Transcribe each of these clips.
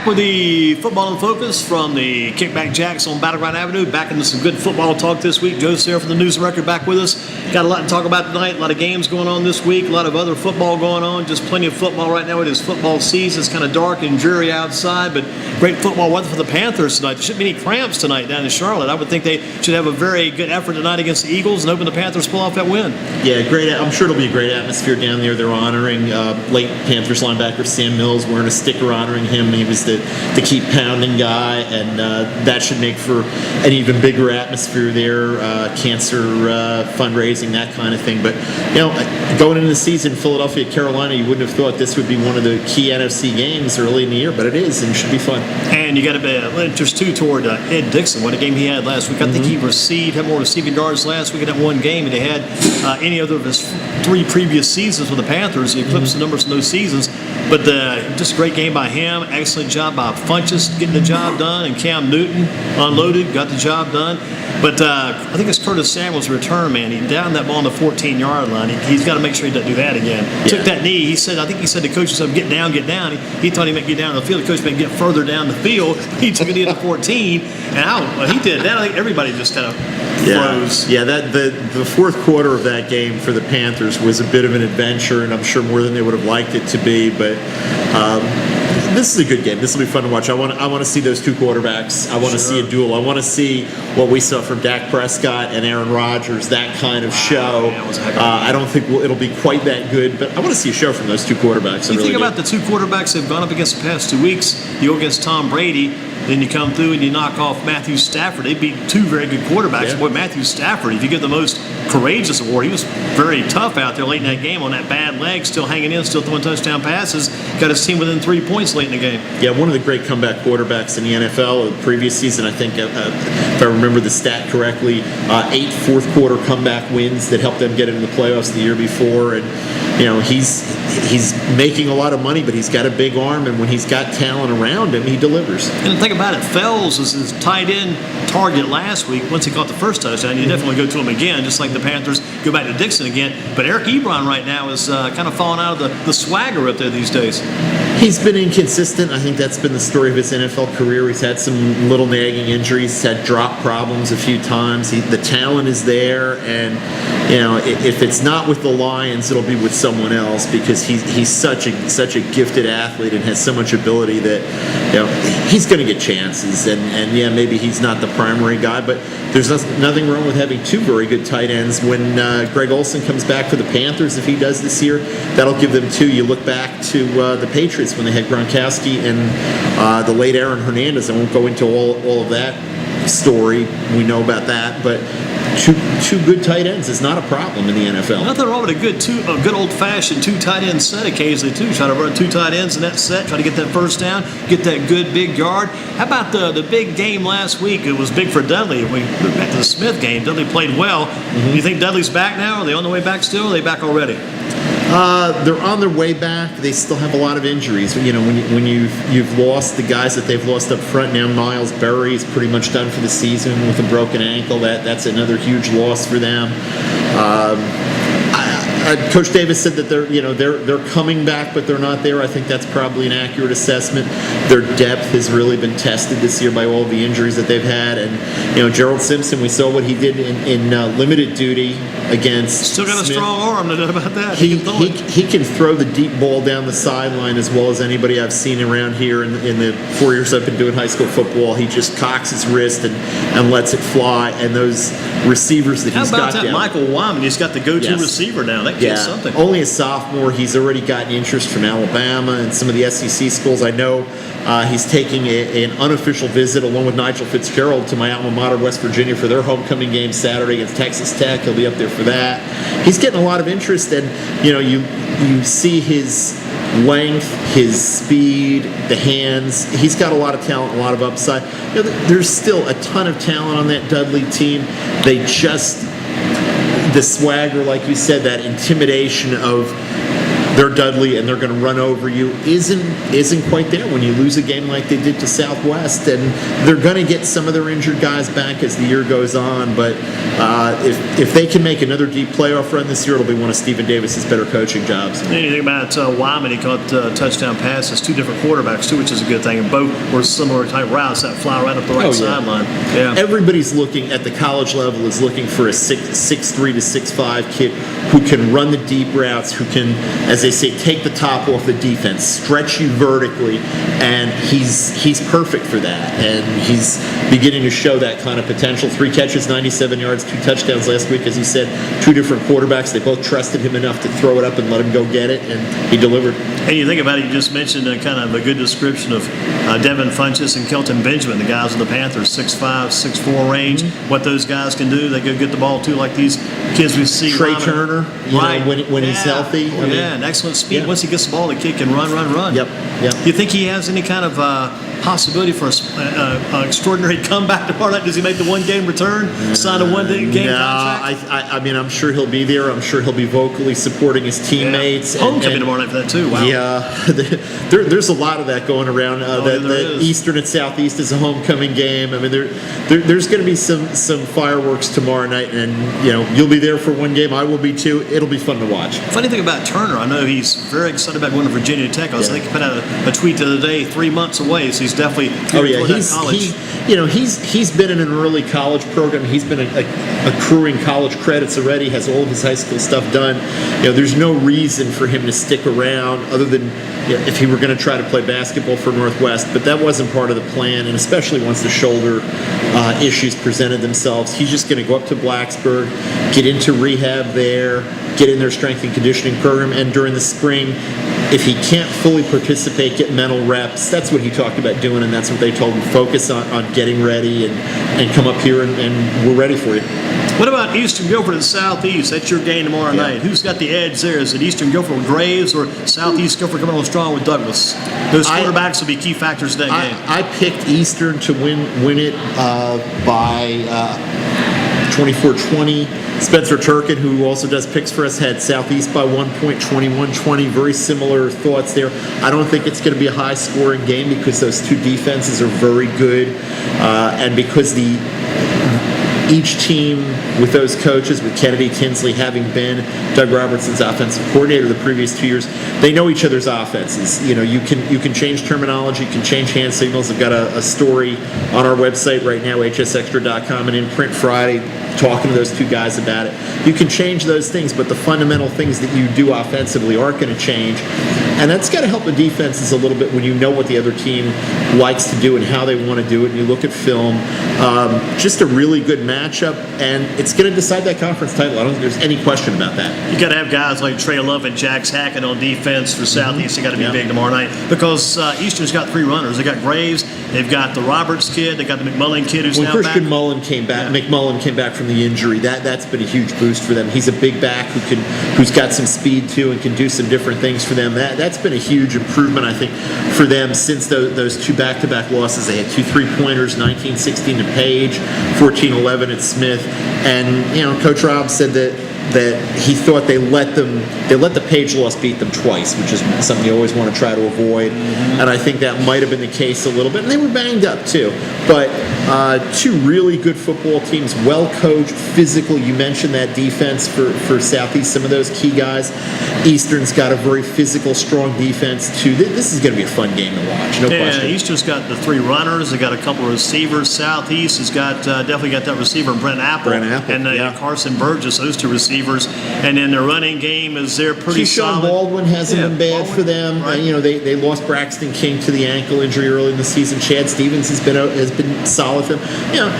Back with the Football in Focus from the Kickback Jacks on Battleground Avenue. Back into some good football talk this week. Joe Sirera from the News and Record back with us. Got a lot to talk about tonight. A lot of games going on this week. A lot of other football going on. Just plenty of football right now. It is football season. It's kind of dark and dreary outside, but great football weather for the Panthers tonight. There shouldn't be any cramps tonight down in Charlotte. I would think they should have a very good effort tonight against the Eagles and hoping the Panthers pull off that win. Yeah, great. I'm sure it'll be a great atmosphere down there. They're honoring late Panthers linebacker Sam Mills, wearing a sticker honoring him. He was the keep pounding guy, and that should make for an even bigger atmosphere there. Cancer fundraising, that kind of thing. But going into the season, Philadelphia, Carolina, you wouldn't have thought this would be one of the key NFC games early in the year, but it is, and it should be fun. And you got to be interest too toward Ed Dixon. What a game he had last week. I think he had more receiving yards last week in that one game than he had any other of his 3 previous seasons with the Panthers. He eclipsed the numbers in those seasons. But just a great game by him. Excellent job by Funchess getting the job done, and Cam Newton unloaded, got the job done. But I think it's Curtis Samuel's return, man. He downed that ball on the 14-yard line. He's got to make sure he doesn't do that again. Yeah. Took that knee. I think he said to coach himself, get down, get down. He thought he meant get down the field. The coach meant get further down the field. He took a knee at the 14, and he did that. I think everybody just kind of froze. Yeah, the fourth quarter of that game for the Panthers was a bit of an adventure, and I'm sure more than they would have liked it to be. But this is a good game. This will be fun to watch. I want to see those 2 quarterbacks. I want to see a duel. I want to see what we saw from Dak Prescott and Aaron Rodgers, that kind of show. I don't think it'll be quite that good, but I want to see a show from those 2 quarterbacks. You think about the 2 quarterbacks they've gone up against the past 2 weeks. You go against Tom Brady, then you come through and you knock off Matthew Stafford. They beat 2 very good quarterbacks. Yeah. Boy, Matthew Stafford, if you get the most courageous award, he was very tough out there late in that game on that bad leg, still hanging in, still throwing touchdown passes. Got his team within 3 points late in the game. Yeah, one of the great comeback quarterbacks in the NFL. The previous season, I think, if I remember the stat correctly, 8 fourth-quarter comeback wins that helped them get into the playoffs the year before. And he's making a lot of money, but he's got a big arm, and when he's got talent around him, he delivers. And think about it, Fells was his tight end target last week. Once he caught the first touchdown, you definitely go to him again, just like the Panthers go back to Dixon again. But Eric Ebron right now is kind of falling out of the swagger up there these days. He's been inconsistent. I think that's been the story of his NFL career. He's had some little nagging injuries. He's had drop problems a few times. The talent is there, and if it's not with the Lions, it'll be with someone else, because he's such a gifted athlete and has so much ability that he's going to get chances. And yeah, maybe he's not the primary guy, but there's nothing wrong with having 2 very good tight ends. When Greg Olsen comes back for the Panthers, if he does this year, that'll give them 2. You look back to the Patriots when they had Gronkowski and the late Aaron Hernandez. I won't go into all of that story. We know about that, but two good tight ends is not a problem in the NFL. Nothing wrong with a good old-fashioned 2 tight end set occasionally too. Try to run 2 tight ends in that set. Try to get that first down. Get that good big yard. How about the big game last week? It was big for Dudley. We went back to the Smith game. Dudley played well. Do you think Dudley's back now? Are they on the way back still? Or are they back already? They're on their way back. They still have a lot of injuries. When you've lost the guys that they've lost up front now, Miles Berry is pretty much done for the season with a broken ankle. That's another huge loss for them. Coach Davis said that they're coming back, but they're not there. I think that's probably an accurate assessment. Their depth has really been tested this year by all the injuries that they've had, and Gerald Simpson, we saw what he did in limited duty against. Still got Smith. A strong arm, no doubt about that. He can throw the deep ball down the sideline as well as anybody I've seen around here in the 4 years I've been doing high school football. He just cocks his wrist and lets it fly, and those receivers that he's got down. How about that Michael Wyman? He's got the go-to receiver now. That kid's something. Only a sophomore. He's already gotten interest from Alabama and some of the SEC schools. I know he's taking an unofficial visit along with Nigel Fitzgerald to my alma mater, West Virginia, for their homecoming game Saturday against Texas Tech. He'll be up there for that. He's getting a lot of interest, and you see his length, his speed, the hands. He's got a lot of talent, a lot of upside. There's still a ton of talent on that Dudley team. They just, the swagger, like you said, that intimidation of they're Dudley and they're going to run over you isn't quite there when you lose a game like they did to Southwest. And they're going to get some of their injured guys back as the year goes on. But if they can make another deep playoff run this year, it'll be one of Stephen Davis's better coaching jobs. Anything about Wyman? He caught touchdown passes, two different quarterbacks too, which is a good thing. And both were similar type routes that fly right up the right sideline. Yeah. Everybody's looking at the college level is looking for a 6'3" to 6'5" kid who can run the deep routes, who can, as they say, take the top off the defense, stretch you vertically, and he's perfect for that. And he's beginning to show that kind of potential. 3 catches, 97 yards, 2 touchdowns last week, as you said. 2 different quarterbacks. They both trusted him enough to throw it up and let him go get it, and he delivered. And you think about it, you just mentioned kind of a good description of Devin Funchess and Kelton Benjamin, the guys of the Panthers, 6'5", 6'4" range. What those guys can do, they go get the ball too, like these kids we see. Trey Turner, you know, when he's healthy. I mean, and excellent speed. Once he gets the ball, the kid can run. Yep. You think he has any kind of possibility for an extraordinary comeback tomorrow night? Does he make the one-game return, sign a one-game contract? I mean, I'm sure he'll be there. I'm sure he'll be vocally supporting his teammates. Homecoming tomorrow night for that too. Wow. Yeah, there's a lot of that going around. The Eastern and Southeast is a homecoming game. I mean, there's going to be some fireworks tomorrow night, and you know you'll be there for one game. I will be too. It'll be fun to watch. Funny thing about Turner, I know he's very excited about going to Virginia Tech. I think he put out a tweet the other day, 3 months away, so he's definitely college. He's been in an early college program. He's been accruing college credits already. Has all of his high school stuff done. You know, there's no reason for him to stick around other than if he were going to try to play basketball for Northwest. But that wasn't part of the plan, and especially once the shoulder issues presented themselves, he's just going to go up to Blacksburg, get into rehab there, get in their strength and conditioning program, and during the spring, if he can't fully participate, get mental reps. That's what he talked about doing, and that's what they told him. Focus on getting ready and come up here, and we're ready for you. What about Eastern Guilford and Southeast? That's your game tomorrow night. Who's got the edge there? Is it Eastern Guilford with Graves or Southeast Guilford coming on strong with Douglas? Those quarterbacks will be key factors in that game. I picked Eastern to win it by 24-20. Spencer Turkin, who also does picks for us, had Southeast by 1 point, 21-20. Very similar thoughts there. I don't think it's going to be a high-scoring game because those two defenses are very good, and because each team with those coaches, with Kennedy Tinsley having been Doug Robertson's offensive coordinator the previous 2 years, they know each other's offenses. You know, you can change terminology, you can change hand signals. I've got a story on our website right now, hsextra.com, and in print Friday, talking to those two guys about it. You can change those things, but the fundamental things that you do offensively aren't going to change. And that's got to help the defenses a little bit when you know what the other team likes to do and how they want to do it, and you look at film. Just a really good matchup, and it's going to decide that conference title. I don't think there's any question about that. You got to have guys like Trey Love and Jax Hackett on defense for Southeast. They got to be big tomorrow night because Eastern's got 3 runners. They got Graves, they've got the Roberts kid, they got the McMullen kid who's now Christian back. Mullen came back. Yeah. McMullen came back from the injury. That's been a huge boost for them. He's a big back who's got some speed too and can do some different things for them. That's been a huge improvement, I think, for them since those 2 back-to-back losses. They had 2 3-pointers, 19-16 to Page, 14-11 at Smith, and you know, Coach Rob said that he thought they let the Page loss beat them twice, which is something you always want to try to avoid. And I think that might have been the case a little bit. And they were banged up too. But 2 really good football teams, well coached, physical. You mentioned that defense for Southeast, some of those key guys. Eastern's got a very physical, strong defense too. This is going to be a fun game to watch, no question. Eastern's got the 3 runners. They got a couple of receivers. Southeast has got definitely got that receiver, Brent Apple, and Carson Burgess. Those 2 receivers, and then their running game is they're pretty solid. Baldwin hasn't been bad for them. Right. You know, they lost Braxton King to the ankle injury early in the season. Chad Stevens has been solid for them. You know,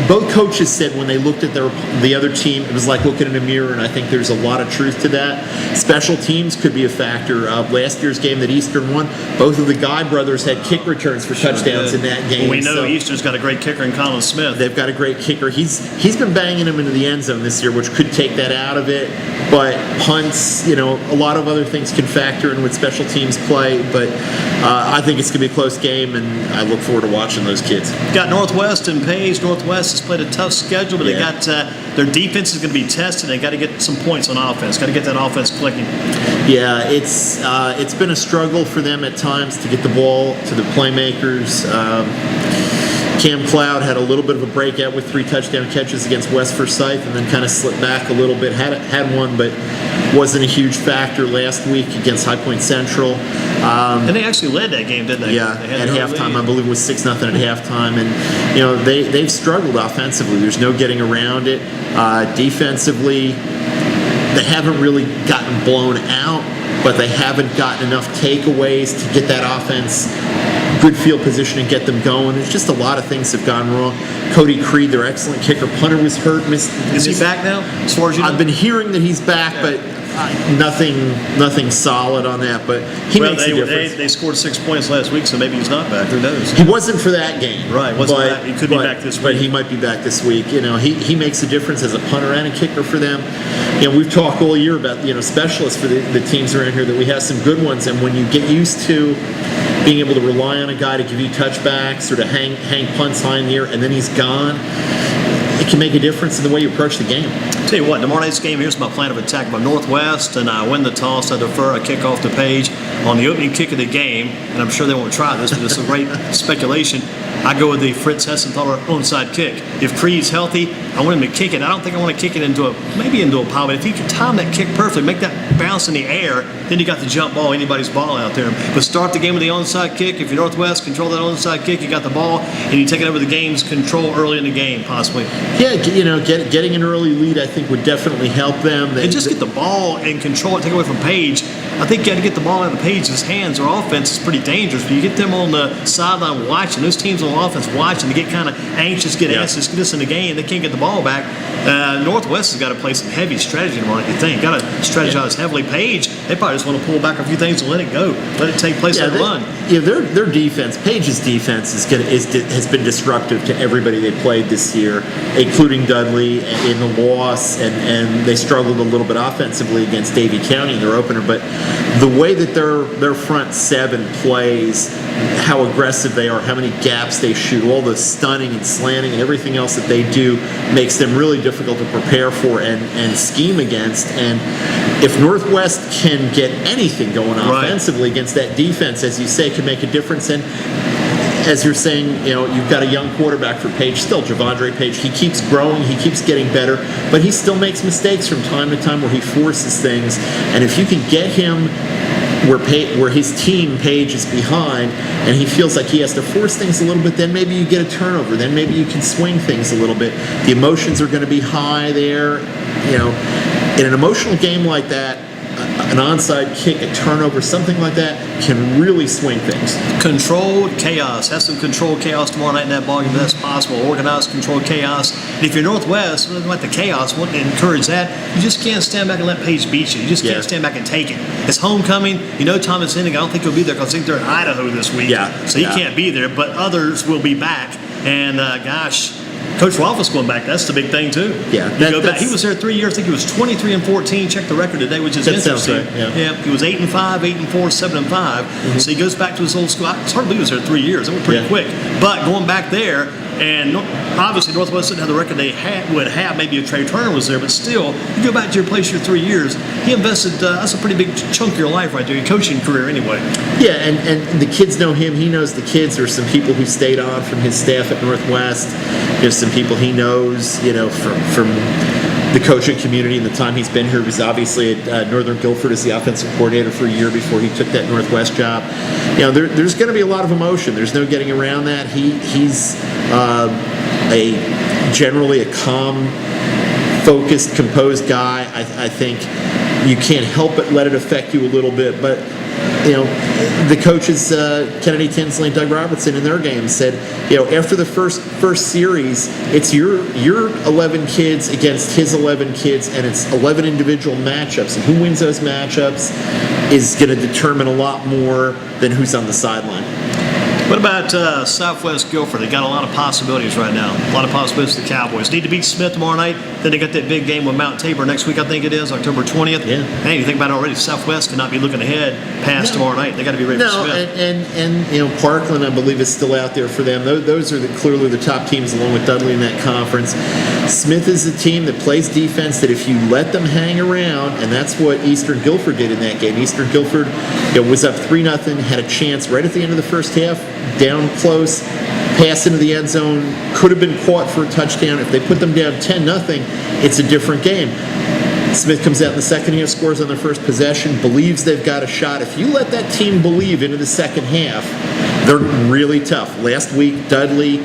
both coaches said when they looked at the other team, it was like looking in a mirror, and I think there's a lot of truth to that. Special teams could be a factor. Last year's game that Eastern won, both of the Guy brothers had kick returns for touchdowns in that game. Well, we know Eastern's got a great kicker in Colin Smith. They've got a great kicker. He's been banging him into the end zone this year, which could take take that out of it. But punts, a lot of other things can factor in with special teams play. But I think it's going to be a close game, and I look forward to watching those kids. Got Northwest and Page. Northwest has played a tough schedule, but they got their defense is going to be tested. They got to get some points on offense. Got to get that offense clicking. Yeah, it's been a struggle for them at times to get the ball to the playmakers. Cam Cloud had a little bit of a breakout with 3 touchdown catches against West Forsyth, and then kind of slipped back a little bit. Had one, but wasn't a huge factor last week against High Point Central. And they actually led that game, didn't they? Yeah, at halftime, I believe it was 6-0 at halftime, and they've struggled offensively. There's no getting around it. Defensively, they haven't really gotten blown out, but they haven't gotten enough takeaways to get that offense good field position and get them going. There's just a lot of things have gone wrong. Cody Creed, their excellent kicker, punter, was hurt. Is he back now? As far as you know? I've been hearing that he's back, but nothing solid on that. But he makes a difference. They scored 6 points last week, so maybe he's not back. Who knows? He wasn't for that game. Right, he could be back this week. But he might be back this week. He makes a difference as a punter and a kicker for them. We've talked all year about specialists for the teams around here, that we have some good ones, and when you get used to being able to rely on a guy to give you touchbacks or to hang punts high in the air, and then he's gone, it can make a difference in the way you approach the game. Tell you what, tomorrow night's game, here's my plan of attack by Northwest, and I win the toss. I defer, I kick off the Page on the opening kick of the game, and I'm sure they won't try this, but it's a great speculation. I go with the Fritz Hessenthaler onside kick. If Creed's healthy, I want him to kick it. I don't think I want to kick it into a pile, but if he can time that kick perfectly, make that bounce in the air, then you got the jump ball, anybody's ball out there. But start the game with the onside kick. If you're Northwest, control that onside kick, you got the ball, and you take it over the game's control early in the game, possibly. Yeah, getting an early lead, I think, would definitely help them. And just get the ball and control it, take it away from Page. I think you got to get the ball out of Page's hands. Their offense is pretty dangerous. But you get them on the sideline watching, those teams on offense watching, they get kind of anxious, get anxious, get this in the game, they can't get the ball back. Northwest has got to play some heavy strategy tomorrow, you think. Got to strategize heavily. Page, they probably just want to pull back a few things and let it go. Let it take place and run. Yeah, their defense, Page's defense has been disruptive to everybody they played this year, including Dudley in the loss, and they struggled a little bit offensively against Davie County in their opener. But the way that their front seven plays, how aggressive they are, how many gaps they shoot, all the stunning and slanting and everything else that they do makes them really difficult to prepare for and scheme against. And if Northwest can get anything going offensively against that defense, as you say, can make a difference. And as you're saying, you've got a young quarterback for Page still, Javondre Page. He keeps growing, he keeps getting better, but he still makes mistakes from time to time where he forces things. And if you can get him where his team, Page, is behind, and he feels like he has to force things a little bit, then maybe you get a turnover. Then maybe you can swing things a little bit. The emotions are going to be high there. In an emotional game like that, an onside kick, a turnover, something like that can really swing things. Controlled chaos. Have some controlled chaos tomorrow night in that ballgame if that's possible. Organized, controlled chaos. And if you're Northwest, like the chaos, want to encourage that. You just can't stand back and let Page beat you. You just can't stand back and take it. It's homecoming. Thomas Hennig, I don't think he'll be there because I think they're in Idaho this week. So he can't be there, but others will be back. And Coach Rolfe's going back. That's the big thing too. Yeah, he was there 3 years. I think he was 23-14. Check the record today, which is interesting. Right, yeah. He was 8-5, 8-4, 7-5. Mm-hmm. So he goes back to his old school. It's hard to believe he was there 3 years. That went pretty quick. But going back there, and obviously Northwest didn't have the record they would have. Maybe if Trey Turner was there, but still, you go back to your place your 3 years. He invested. That's a pretty big chunk of your life right there, your coaching career anyway. Yeah, and the kids know him. He knows the kids. There's some people who stayed on from his staff at Northwest. There's some people he knows, from the coaching community in the time he's been here. He was obviously at Northern Guilford as the offensive coordinator for a year before he took that Northwest job. There's going to be a lot of emotion. There's no getting around that. He's generally a calm, focused, composed guy. I think you can't help but let it affect you a little bit. But the coaches, Kennedy Tinsley and Doug Robertson, in their game said, after the first series, it's your 11 kids against his 11 kids, and it's 11 individual matchups. And who wins those matchups is going to determine a lot more than who's on the sideline. What about Southwest Guilford? They got a lot of possibilities right now. A lot of possibilities for the Cowboys. Need to beat Smith tomorrow night. Then they got that big game with Mount Tabor next week, I think it is, October 20th. Yeah. Hey, you think about it already, Southwest cannot be looking ahead past tomorrow night. They got to be ready for Smith. And Parkland, I believe, is still out there for them. Those are clearly the top teams along with Dudley in that conference. Smith is a team that plays defense that if you let them hang around, and that's what Eastern Guilford did in that game. Eastern Guilford was up 3-0, had a chance right at the end of the first half, down close, pass into the end zone, could have been caught for a touchdown. If they put them down 10-0, it's a different game. Smith comes out in the second half, scores on their first possession, believes they've got a shot. If you let that team believe into the second half, they're really tough. Last week, Dudley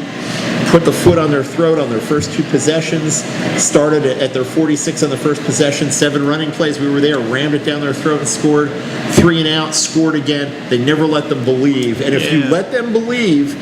put the foot on their throat on their first two possessions, started at their 46 on the first possession, 7 running plays. We were there, rammed it down their throat and scored. 3 and out, scored again. They never let them believe. And if you let them believe,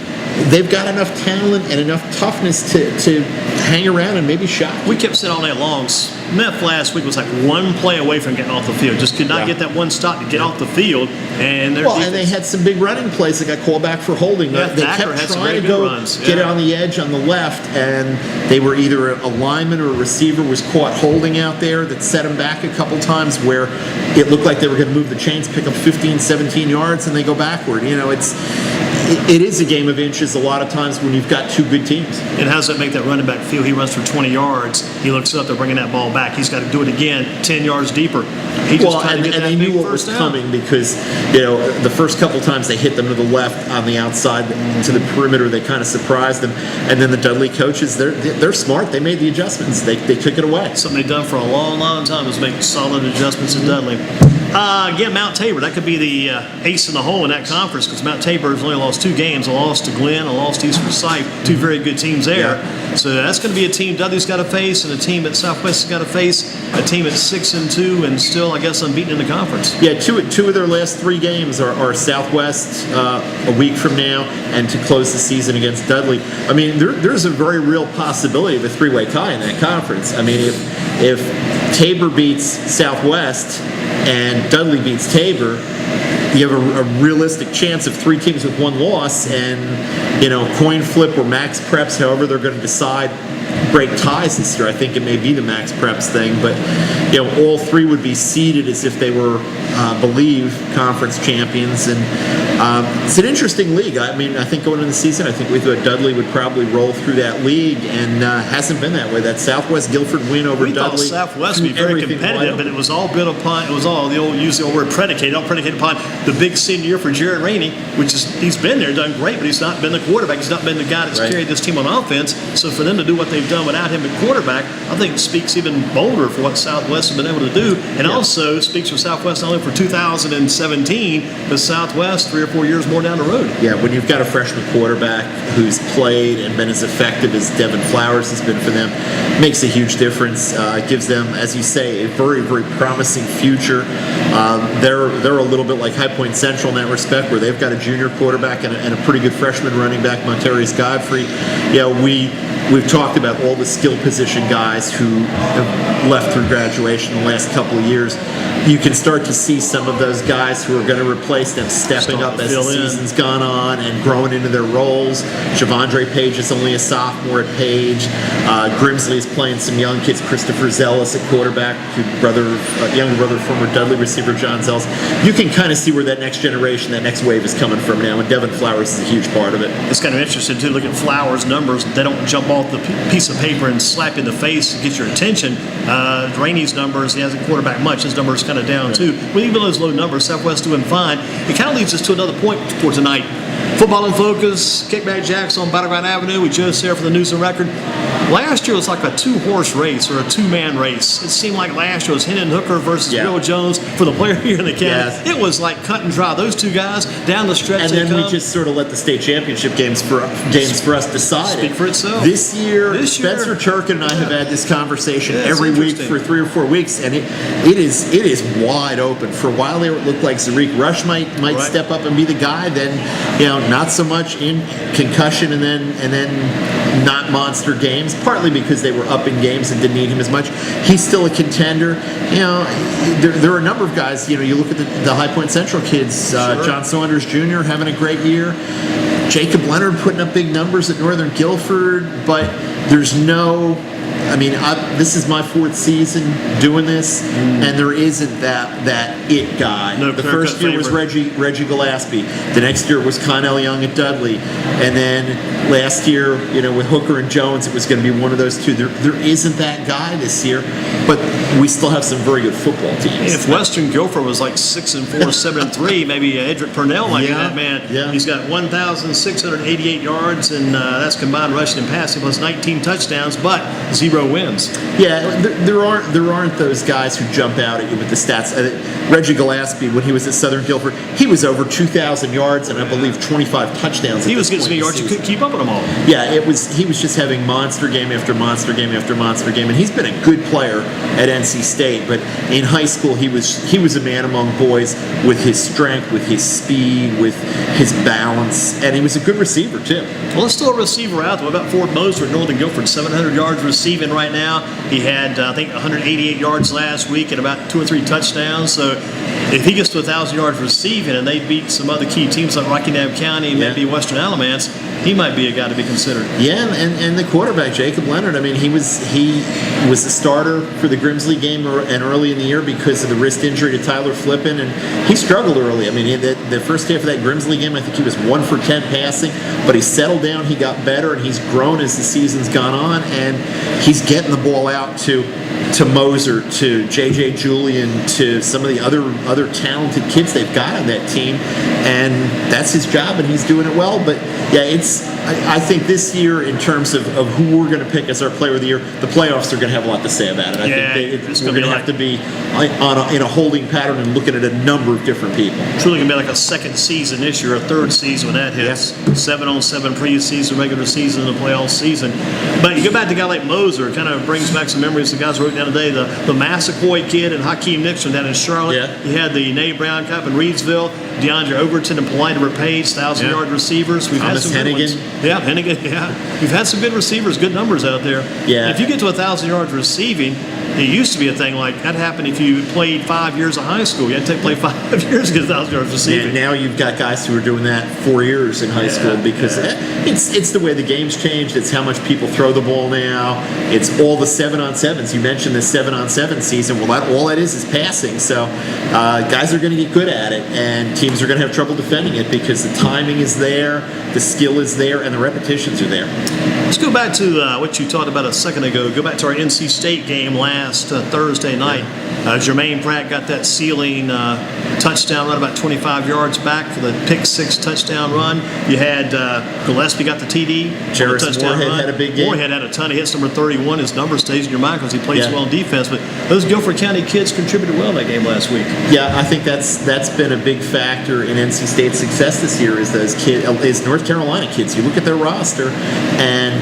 they've got enough talent and enough toughness to hang around and maybe shot. We kept saying all night long, Smith last week was like one play away from getting off the field. Just could not get that one stop to get off the field. And they had some big running plays that got called back for holding. Yeah, they Thacker kept had some trying very to good go runs. get it on the edge on the left, and they were either a lineman or a receiver was caught holding out there that set them back a couple times where it looked like they were going to move the chains, pick up 15, 17 yards, and they go backward. It is a game of inches a lot of times when you've got two good teams. And how does that make that running back feel? He runs for 20 yards. He looks up, they're bringing that ball back. He's got to do it again 10 yards deeper. He just and they knew what was coming because, the first couple times they hit them to the left on the outside to the perimeter, they kind of surprised them. And then the Dudley coaches, they're smart. They made the adjustments. They took it away. Something they've done for a long, long time is make solid adjustments in Dudley. Again, Mount Tabor, that could be the ace in the hole in that conference because Mount Tabor has only lost 2 games. A loss to Glenn, a loss to East Forsyth, 2 very good teams there. Yeah. So that's going to be a team Dudley's got to face and a team at Southwest has got to face, a team at 6-2 and still, I guess, unbeaten in the conference. Yeah, two of their last 3 games are Southwest a week from now and to close the season against Dudley. I mean, there's a very real possibility of a 3-way tie in that conference. I mean, if Tabor beats Southwest and Dudley beats Tabor, you have a realistic chance of 3 teams with 1 loss, and coin flip or max preps, however they're going to decide, break ties this year. I think it may be the max preps thing, but all 3 would be seeded as if they were conference champions, and it's an interesting league. I mean, I think going into the season, I think we thought Dudley would probably roll through that league, and hasn't been that way. That Southwest Guilford win over Dudley, thought Southwest would be very competitive, but it was all built upon, use the old word predicated upon the big senior year for Jared Rainey, which is, he's been there, done great, but he's not been the quarterback. He's not been the guy that's carried this team on offense. So for them to do what they've done without him at quarterback, I think speaks even bolder for what Southwest has been able to do, and also speaks for Southwest not only for 2017, but Southwest 3 or 4 years more down the road. Yeah, when you've got a freshman quarterback who's played and been as effective as Devin Flowers has been for them, makes a huge difference. It gives them, as you say, a very, very promising future. They're a little bit like High Point Central in that respect, where they've got a junior quarterback and a pretty good freshman running back, Monterius Godfrey. We've talked about all the skill position guys who have left through graduation in the last couple of years. You can start to see some of those guys who are going to replace them stepping up as the season's gone on and growing into their roles. Javondre Page is only a sophomore at Page. Grimsley is playing some young kids. Christopher Zellis at quarterback, younger brother of former Dudley receiver John Zellis. You can kind of see where that next generation, that next wave is coming from now, and Devin Flowers is a huge part of it. It's kind of interesting to look at Flowers' numbers. They don't jump off the piece of paper and slap you in the face to get your attention. Rainey's numbers, he hasn't quarterback much. His numbers kind of down too. With even those low numbers, Southwest doing fine. It kind of leads us to another point for tonight. Football in Focus, Kickback Jacks on Battleground Avenue with Joe Sirera for the News and Record. Last year was like a 2-horse race or a 2-man race. It seemed like last year was Hendon Hooker versus Bill Jones for the player here in the county. Yes. It was like cut and dry. Those 2 guys down the stretch. And then we just sort of let the state championship games for us decide. Speak for itself. This year, Spencer Turkin and I have had this conversation every week for 3 or 4 weeks, and it is wide open. For a while there, it looked like Zarik Rush might step up and be the guy. Then, not so much in concussion, and then not monster games. Partly because they were up in games and didn't need him as much. He's still a contender. There are a number of guys. You look at the High Point Central kids. John Saunders Jr. having a great year. Jacob Leonard putting up big numbers at Northern Guilford, but there's no. I mean, this is my 4th season doing this, and there isn't that it guy. No, the first year was Reggie Gillespie. The next year was Connell Young at Dudley, and then last year, with Hooker and Jones, it was going to be one of those two. There isn't that guy this year, but we still have some very good football teams. If Western Guilford was like 6-4, 7-3, maybe Edric Purnell might be that man. Yeah. He's got 1,688 yards, and that's combined rushing and passing plus 19 touchdowns, but 0 wins. Yeah, there aren't those guys who jump out at you with the stats. Reggie Gillespie, when he was at Southern Guilford, he was over 2,000 yards and I believe 25 touchdowns. He was getting so many yards you couldn't keep up with them all. Yeah, he was just having monster game after monster game after monster game, and he's been a good player at NC State. But in high school, he was a man among boys with his strength, with his speed, with his balance, and he was a good receiver too. Well, let's throw a receiver out. What about Ford Moser at Northern Guilford? 700 yards receiving right now. He had, I think, 188 yards last week and about 2 or 3 touchdowns. So if he gets to 1,000 yards receiving and they beat some other key teams like Rockingham County and maybe Western Alamance, he might be a guy to be considered. Yeah, and the quarterback, Jacob Leonard, I mean, he was a starter for the Grimsley game and early in the year because of the wrist injury to Tyler Flippin, and he struggled early. I mean, the first half of that Grimsley game, I think he was 1 for 10 passing, but he settled down, he got better, and he's grown as the season's gone on, and he's getting the ball out to Moser, to J.J. Julian, to some of the other talented kids they've got on that team, and that's his job, and he's doing it well. But yeah, I think this year, in terms of who we're going to pick as our player of the year, the playoffs are going to have a lot to say about it. I think we're going to have to be in a holding pattern and looking at a number of different people. Truly going to be like a second season this year, a third season when that hits. 7-on-7 preseason, regular season, and the playoff season. But you go back to a guy like Moser, it kind of brings back some memories. The guys wrote down today, the Massaquoi kid and Hakeem Nixon down in Charlotte. Yeah. You had the Nate Brown Cup in Reedsville, DeAndre Overton and Polite Page, 1,000-yard receivers. We've had some good ones. Yeah, Hennigan. Yeah, we've had some good receivers, good numbers out there. Yeah. And if you get to 1,000 yards receiving, it used to be a thing like that happened if you played 5 years of high school. You had to play 5 years to get 1,000 yards receiving. And now you've got guys who are doing that 4 years in high school because it's the way the game's changed. It's how much people throw the ball now. It's all the 7-on-7s. You mentioned the 7-on-7 season. Well, all that is passing. So guys are going to get good at it, and teams are going to have trouble defending it because the timing is there, the skill is there, and the repetitions are there. Let's go back to what you talked about a second ago. Go back to our NC State game last Thursday night. Jermaine Pratt got that sealing touchdown run about 25 yards back for the pick 6 touchdown run. You had Gillespie got the TD. Jarris Moorhead had a big game. Moorhead had a ton. He hits number 31. His number stays in your mind because he plays well in defense. But those Guilford County kids contributed well in that game last week. Yeah, I think that's been a big factor in NC State's success this year. Is those kids, is North Carolina kids. You look at their roster, and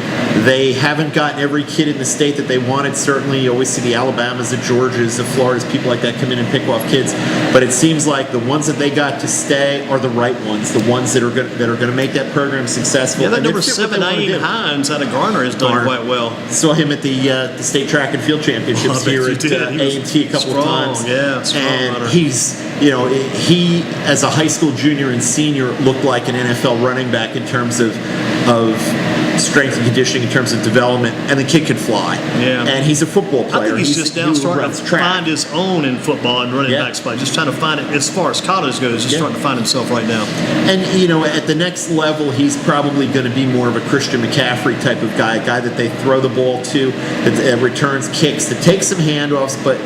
they haven't gotten every kid in the state that they wanted. Certainly, you always see the Alabamas, the Georgias, the Floridas, people like that come in and pick off kids. But it seems like the ones that they got to stay are the right ones, the ones that are going to make that program successful. Yeah, that number 7, Aiden Hines out of Garner has done quite well. Saw him at the state track and field championships here at A&T a couple of times. Yeah, and runner. He's, he as a high school junior and senior looked like an NFL running back in terms of strength and conditioning, in terms of development, and the kid can fly. Yeah. And he's a football player. I think he's just now starting to find his own in football and running back spot. Just trying to find it as far as college goes. Just starting to find himself right now. And at the next level, he's probably going to be more of a Christian McCaffrey type of guy, a guy that they throw the ball to, that returns kicks, that takes some handoffs. But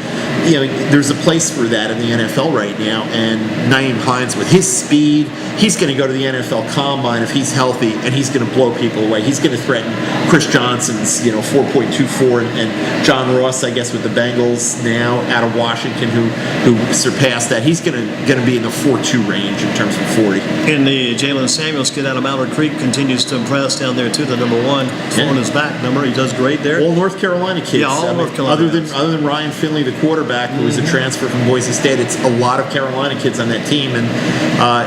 there's a place for that in the NFL right now. And Naeem Hines, with his speed, he's going to go to the NFL Combine if he's healthy, and he's going to blow people away. He's going to threaten Chris Johnson's 4.24 and John Ross, I guess, with the Bengals now out of Washington, who surpassed that. He's going to be in the 4.2 range in terms of 40. And the Jalen Samuels kid out of Mallard Creek continues to impress down there too. The number 1 throwing his back number. He does great there. All North Carolina kids. Yeah, all North Carolina. Other than Ryan Finley, the quarterback. quarterback who was a transfer from Boise State. It's a lot of Carolina kids on that team, and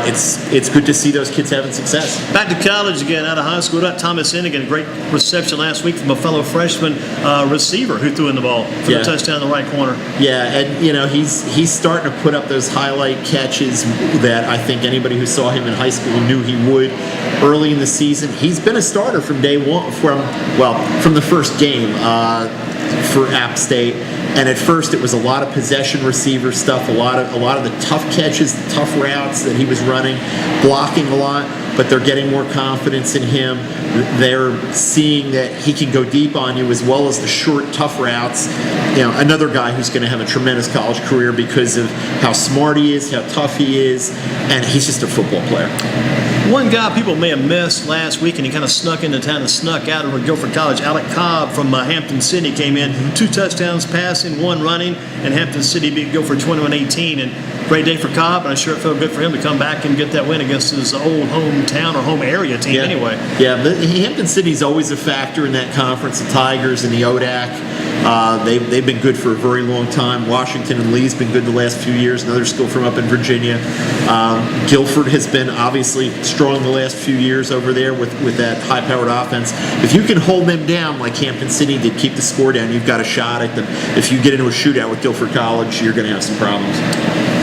it's good to see those kids having success. Back to college again, out of high school. Thomas Ennigan, a great reception last week from a fellow freshman receiver who threw in the ball for the touchdown in the right corner. Yeah, and he's starting to put up those highlight catches that I think anybody who saw him in high school knew he would early in the season. He's been a starter from day one, from the first game for App State. And at first, it was a lot of possession receiver stuff, a lot of the tough catches, the tough routes that he was running, blocking a lot. But they're getting more confidence in him. They're seeing that he can go deep on you as well as the short, tough routes. Another guy who's going to have a tremendous college career because of how smart he is, how tough he is, and he's just a football player. One guy people may have missed last week, and he kind of snuck into town and snuck out of Guilford College. Alec Cobb from Hampton City came in, 2 touchdowns passing, 1 running, and Hampton City beat Guilford 21-18. And great day for Cobb, and I'm sure it felt good for him to come back and get that win against his old hometown or home area team anyway. Yeah, Hampton City's always a factor in that conference, the Tigers and the ODAC. They've been good for a very long time. Washington and Lee's been good the last few years, another school from up in Virginia. Guilford has been obviously strong the last few years over there with that high-powered offense. If you can hold them down like Hampton City did, keep the score down, you've got a shot at them. If you get into a shootout with Guilford College, you're going to have some problems.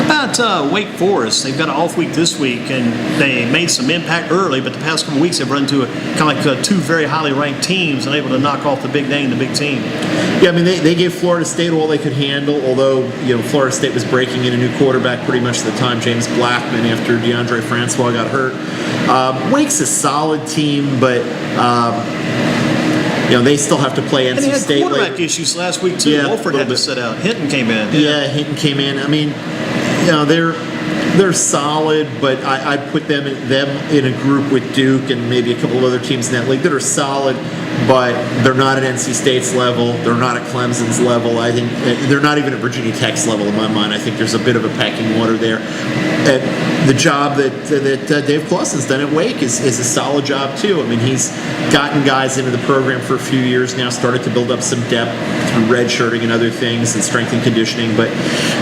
About Wake Forest, they've got an off week this week, and they made some impact early, but the past couple weeks they've run into two very highly ranked teams and able to knock off the big name, the big team. Yeah, I mean they gave Florida State all they could handle. Although Florida State was breaking in a new quarterback pretty much at the time, James Blackman, after DeAndre Francois got hurt. Wake's a solid team, but. They still have to play NC State. And they had quarterback issues last week too. Wolford had to sit out. Hinton came in. Yeah, Hinton came in. I mean, they're solid, but I put them in a group with Duke and maybe a couple of other teams in that league that are solid, but they're not at NC State's level. They're not at Clemson's level. I think they're not even at Virginia Tech's level in my mind. I think there's a bit of a pecking order there. The job that Dave Clawson's done at Wake is a solid job too. I mean, he's gotten guys into the program for a few years now, started to build up some depth through redshirting and other things and strength and conditioning, but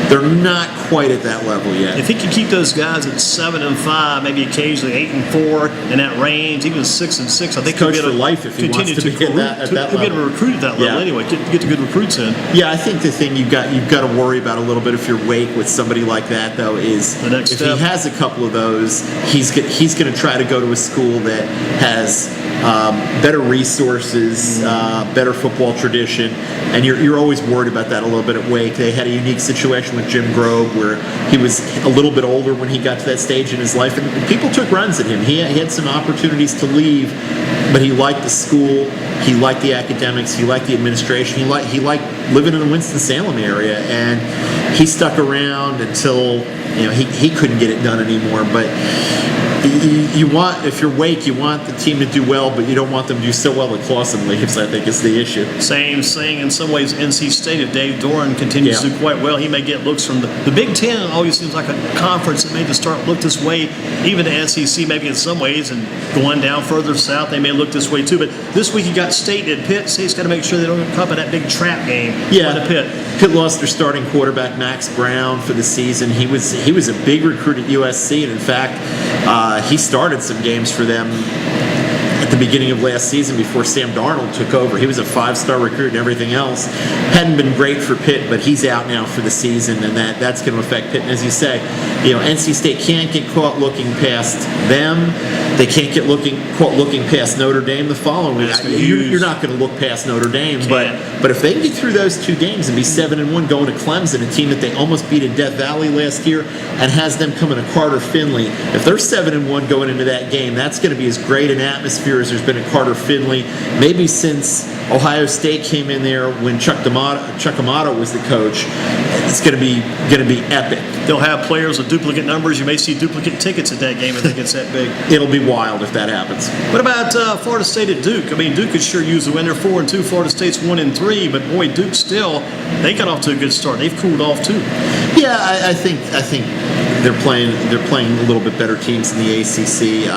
they're not quite at that level yet. If he can keep those guys at 7-5, maybe occasionally 8-4 in that range, even 6-6, I think he'll coach for life if he wants to be at that level. He'll get a recruit at that level anyway. Get the good recruits in. Yeah, I think the thing you've got to worry about a little bit if you're Wake with somebody like that though is the next step. He has a couple of those, he's going to try to go to a school that has better resources, better football tradition, and you're always worried about that a little bit at Wake. They had a unique situation with Jim Grove where he was a little bit older when he got to that stage in his life, and people took runs at him. He had some opportunities to leave, but he liked the school, he liked the academics, he liked the administration, he liked living in the Winston-Salem area, and he stuck around until he couldn't get it done anymore. But if you're Wake, you want the team to do well, but you don't want them to do so well at Clawson leaves, I think is the issue. Same thing in some ways NC State. If Dave Doran continues to do quite well, he may get looks from the Big Ten. Always seems like a conference that made the start look this way. Even the SEC maybe in some ways, and going down further south, they may look this way too. But this week you got State at Pitt. State's got to make sure they don't come in that big trap game. Yeah, Pitt. Pitt lost their starting quarterback Max Brown for the season. He was a big recruit at USC, and in fact, he started some games for them at the beginning of last season before Sam Darnold took over. He was a 5-star recruit and everything else. Hadn't been great for Pitt, but he's out now for the season, and that's going to affect Pitt. And as you say, NC State can't get caught looking past them. They can't get caught looking past Notre Dame the following week. You're not going to look past Notre Dame, but if they can get through those 2 games and be 7-1 going to Clemson, a team that they almost beat in Death Valley last year, and has them coming to Carter Finley, if they're 7-1 going into that game, that's going to be as great an atmosphere as there's been at Carter Finley, maybe since Ohio State came in there when Chuck D'Amato was the coach. It's going to be epic. They'll have players with duplicate numbers. You may see duplicate tickets at that game if it gets that big. It'll be wild if that happens. What about Florida State at Duke? I mean, Duke could sure use a win. They're 4-2. Florida State's 1-3. But boy, Duke still, they got off to a good start. They've cooled off too. Yeah, I think they're playing a little bit better teams in the ACC.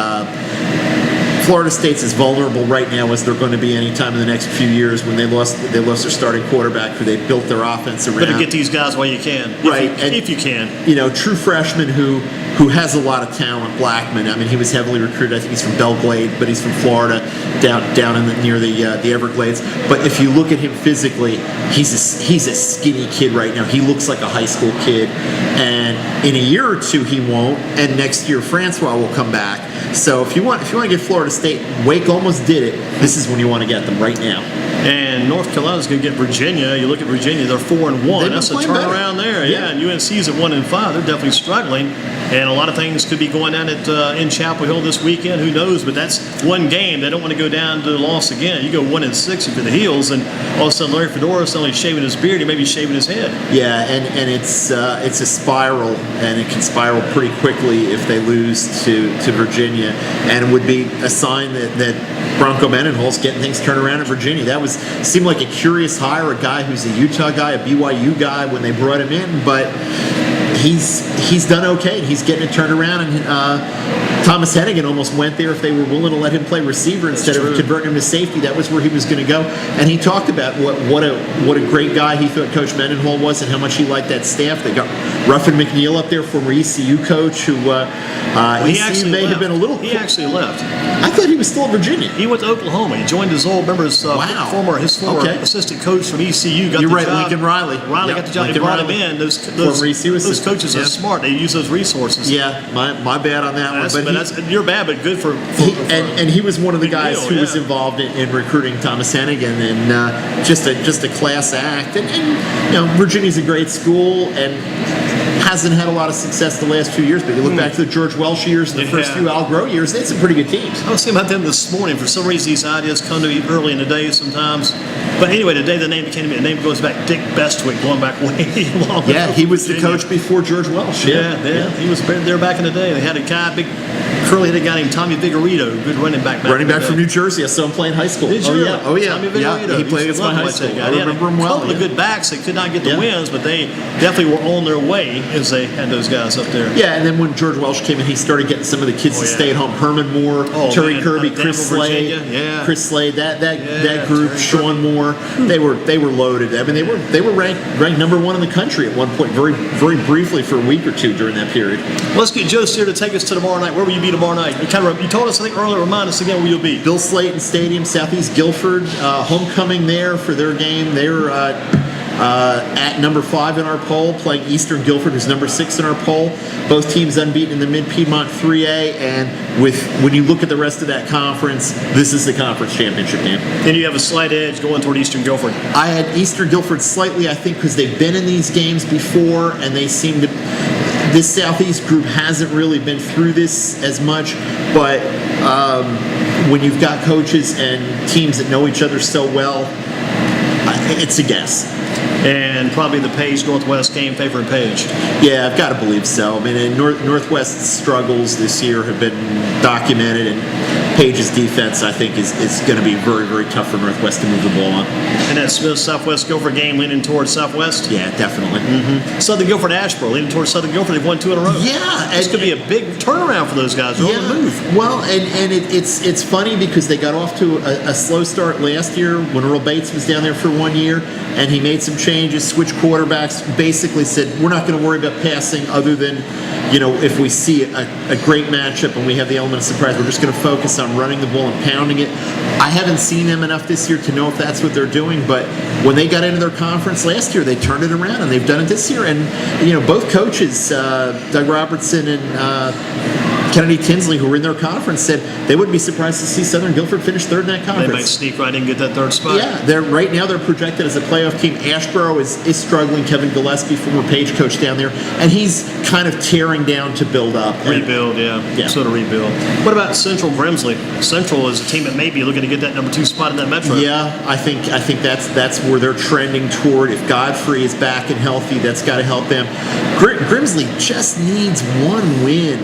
Florida State's as vulnerable right now as they're going to be anytime in the next few years when they lost their starting quarterback who they built their offense around. Better get these guys while you can, right? If you can. True freshman who has a lot of talent, Blackman. I mean, he was heavily recruited. I think he's from Belglade, but he's from Florida, down in near the Everglades. But if you look at him physically, he's a skinny kid right now. He looks like a high school kid, and in a year or two he won't. And next year Francois will come back. So if you want to get Florida State, Wake almost did it. This is when you want to get them right now. And North Carolina's going to get Virginia. You look at Virginia; they're 4-1. That's a turnaround there. Yeah, and UNC's at 1-5. They're definitely struggling, and a lot of things could be going down in Chapel Hill this weekend. Who knows? But that's one game. They don't want to go down to the loss again. You go 1-6 into the heels, and all of a sudden Larry Fedora's only shaving his beard. He may be shaving his head. Yeah, and it's a spiral, and it can spiral pretty quickly if they lose to Virginia, and it would be a sign that Bronco Mendenhall's getting things turned around in Virginia. That seemed like a curious hire, a guy who's a Utah guy, a BYU guy when they brought him in, but he's done okay. He's getting it turned around, and Thomas Hennigan almost went there if they were willing to let him play receiver instead of converting him to safety. That was where he was going to go, and he talked about what a great guy he thought Coach Mendenhall was and how much he liked that staff. They got Ruffin McNeil up there, former ECU coach, who ECU may have been a little. He actually left. I thought he was still in Virginia. He went to Oklahoma. He joined his old his former assistant coach from ECU. Got You're the right, job. Riley. Riley got the job. They brought him in. Those coaches are smart. They use those resources. Yeah, my bad on that one. But you're bad, but good for and he was one of the guys who was involved in recruiting Thomas Hennigan, and just a class act. And Virginia's a great school and hasn't had a lot of success the last few years, but you look back to the George Welsh years and the first few Al Groh years, they had some pretty good teams. I was thinking about them this morning. For some reason, these ideas come to me early in the day sometimes. But anyway, today the name came to me. The name goes back Dick Bestwick, going back way long. Yeah, he was the coach before George Welsh. Yeah. He was there back in the day. They had a guy, big curly-headed guy named Tommy Vigorito, good running back. Running back from New Jersey. I saw him play in high school. Did you? Oh yeah. Tommy Vigorito. Yeah, he played against my high school. I remember him well. A couple of good backs. They could not get the wins, but they definitely were on their way as they had those guys up there. Yeah, and then when George Welsh came in, he started getting some of the kids to stay at home. Herman Moore, Terry Kirby, Chris Slade, that group, Sean Moore. They were loaded. I mean, they were ranked number 1 in the country at one point, very very briefly for a week or two during that period. Let's get Joe Steer to take us to tomorrow night. Where will you be tomorrow night? You told us, I think earlier. Remind us again where you'll be. Bill Slayton Stadium, Southeast Guilford. Homecoming there for their game. They're at number 5 in our poll, playing Eastern Guilford, who's number 6 in our poll. Both teams unbeaten in the Mid-Piedmont 3A, and when you look at the rest of that conference, this is the conference championship game. And you have a slight edge going toward Eastern Guilford. I had Eastern Guilford slightly, I think, because they've been in these games before, and they seem to. This Southeast group hasn't really been through this as much, but when you've got coaches and teams that know each other so well, it's a guess. And probably the Page Northwest game favoring Page. Yeah, I've got to believe so. I mean, Northwest's struggles this year have been documented, and Page's defense, I think, is going to be very, very tough for Northwest to move the ball on. And that Smith-Southwest Guilford game leaning towards Southwest? Yeah, definitely. Southern Guilford Asheboro leaning towards Southern Guilford. They've won 2 in a row. Yeah. This could be a big turnaround for those guys. They're on the move. Well, and it's funny because they got off to a slow start last year when Earl Bates was down there for 1 year, and he made some changes, switched quarterbacks, basically said, we're not going to worry about passing other than, if we see a great matchup and we have the element of surprise, we're just going to focus on running the ball and pounding it. I haven't seen them enough this year to know if that's what they're doing, but when they got into their conference last year, they turned it around, and they've done it this year. And, both coaches, Doug Robertson and Kennedy Tinsley, who were in their conference, said they wouldn't be surprised to see Southern Guilford finish 3rd in that conference. They might sneak right in and get that 3rd spot. Yeah, right now they're projected as a playoff team. Asheboro is struggling. Kevin Gillespie, former Page coach down there, and he's kind of tearing down to build up. Rebuild, sort of rebuild. What about Central Grimsley? Central is a team that may be looking to get that number 2 spot in that metro. Yeah, I think that's where they're trending toward. If Godfrey is back and healthy, that's got to help them. Grimsley just needs 1 win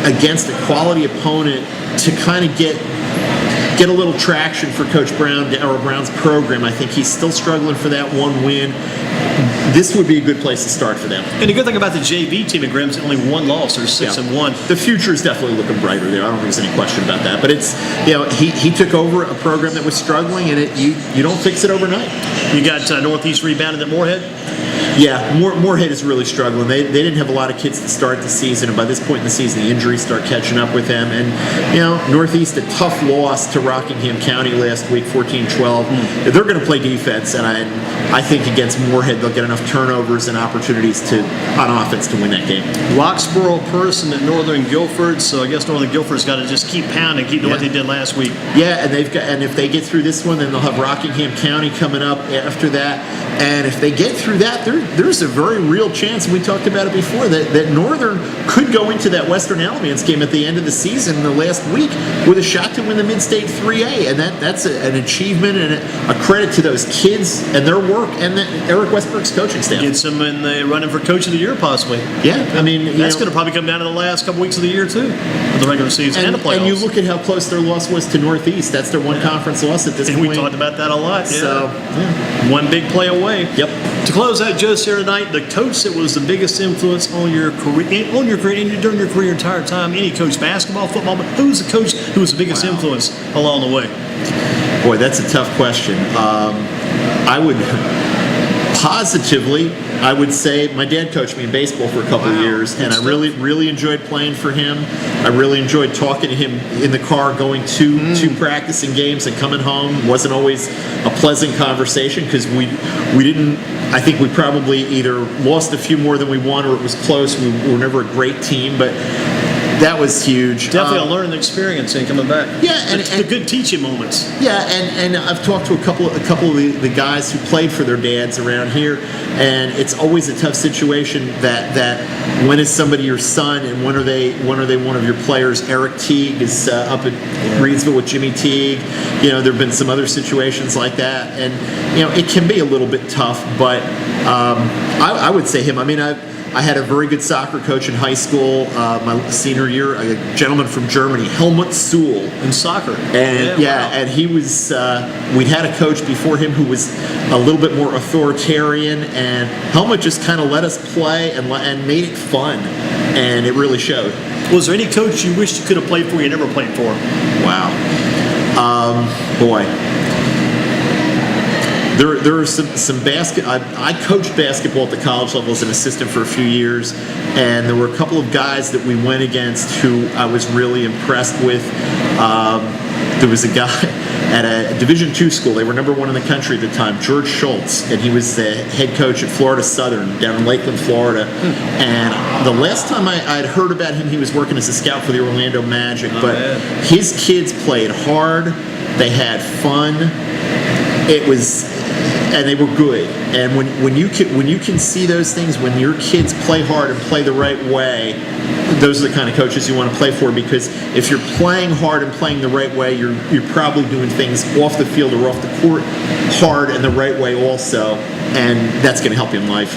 against a quality opponent to kind of get a little traction for Coach Brown or Brown's program. I think he's still struggling for that 1 win. this would be a good place to start for them. And the good thing about the JV team at Grimm's, only one loss. They're 6-1. The future is definitely looking brighter there. I don't think there's any question about that. But it's, he took over a program that was struggling, and you don't fix it overnight. You got Northeast rebounded at Moorhead. Yeah, Moorhead is really struggling. They didn't have a lot of kids to start the season, and by this point in the season, the injuries start catching up with them. And, Northeast, a tough loss to Rockingham County last week, 14-12. They're going to play defense, and I think against Moorhead, they'll get enough turnovers and opportunities on offense to win that game. Roxborough, Person, and Northern Guilford. So I guess Northern Guilford's got to just keep pounding, keep doing what they did last week. Yeah, and if they get through this one, then they'll have Rockingham County coming up after that. And if they get through that, there's a very real chance, and we talked about it before, that Northern could go into that Western Alamance game at the end of the season, the last week, with a shot to win the Mid-State 3A. And that's an achievement and a credit to those kids and their work and Eric Westbrook's coaching staff. Gets them in the running for Coach of the Year, possibly. Yeah, I mean, that's going to probably come down in the last couple weeks of the year, too, of the regular season and the playoffs. And you look at how close their loss was to Northeast. That's their one conference loss at this point. And we talked about that a lot. Yeah. So, one big play away. Yep. To close out Joe's here tonight, the coach that was the biggest influence on your career, during your career entire time, any coach, basketball, football, but who's the coach who was the biggest influence along the way? Boy, that's a tough question. I would positively, I would say my dad coached me in baseball for a couple of years, and I really enjoyed playing for him. I really enjoyed talking to him in the car, going to practice and games and coming home. It wasn't always a pleasant conversation because we didn't. I think we probably either lost a few more than we won, or it was close. We were never a great team, but that was huge. Definitely a learning experience in coming back. Yeah, and the good teaching moments. Yeah, and I've talked to a couple of the guys who played for their dads around here, and it's always a tough situation that when is somebody your son and when are they one of your players? Eric Teague is up at Greensboro with Jimmy Teague. There have been some other situations like that, and it can be a little bit tough. But I would say him. I mean, I had a very good soccer coach in high school, my senior year, a gentleman from Germany, Helmut Suhl. In soccer. And and he was, we'd had a coach before him who was a little bit more authoritarian, and Helmut just kind of let us play and made it fun, and it really showed. Was there any coach you wished you could have played for you never played for? Wow. Boy. There are some I coached basketball at the college level as an assistant for a few years, and there were a couple of guys that we went against who I was really impressed with. There was a guy at a Division II school. They were number 1 in the country at the time, George Schultz, and he was the head coach at Florida Southern down in Lakeland, Florida. And the last time I'd heard about him, he was working as a scout for the Orlando Magic. His kids played hard. They had fun. And they were good. And when you can see those things, when your kids play hard and play the right way, those are the kind of coaches you want to play for, because if you're playing hard and playing the right way, you're probably doing things off the field or off the court hard and the right way also, and that's going to help you in life.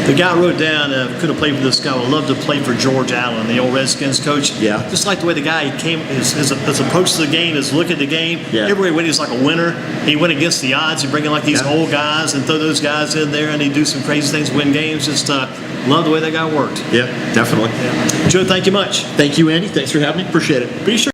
The guy wrote down, could have played for this guy, would love to play for George Allen, the old Redskins coach. Yeah. Just like the way the guy came, his approach to the game, his look at the game. Yeah. Every way he's like a winner. He went against the odds. He'd bring in like these old guys and throw those guys in there, and he'd do some crazy things, win games. Just love the way that guy worked. Yeah, definitely. Yeah. Joe, thank you much. Thank you, Andy. Thanks for having me. Appreciate it. Be sure.